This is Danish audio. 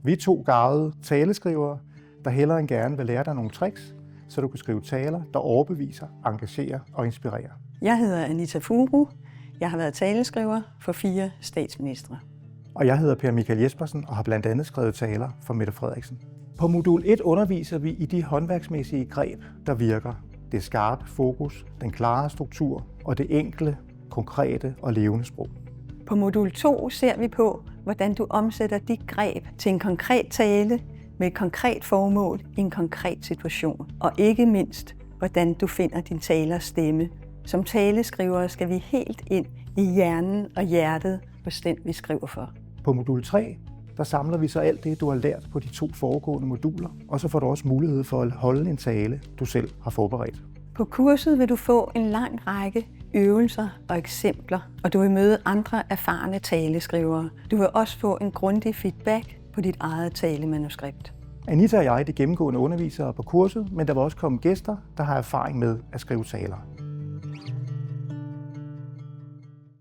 Vi er 2 garvede taleskrivere, der hellere end gerne vil lære dig nogle tricks, så du kan skrive taler, der overbeviser, engagerer og inspirerer. Jeg hedder Anita Furu. Jeg har været taleskriver for 4 statsministre. Og jeg hedder Per Michael Jespersen og har blandt andet skrevet taler for Mette Frederiksen. På modul 1 underviser vi i de håndværksmæssige greb, der virker. Det skarpe fokus, den klare struktur og det enkle, konkrete og levende sprog. På modul 2 ser vi på, hvordan du omsætter de greb til en konkret tale med et konkret formål i en konkret situation. Og ikke mindst, hvordan du finder din talers stemme. Som taleskrivere skal vi helt ind i hjernen og hjertet hos den, vi skriver for. På modul 3 der samler vi så alt det, du har lært på de 2 foregående moduler, og så får du også mulighed for at holde en tale, du selv har forberedt. På kurset vil du få en lang række øvelser og eksempler, og du vil møde andre erfarne taleskrivere. Du vil også få en grundig feedback på dit eget talemanuskript. Anita og jeg er de gennemgående undervisere på kurset, men der vil også komme gæster, der har erfaring med at skrive taler.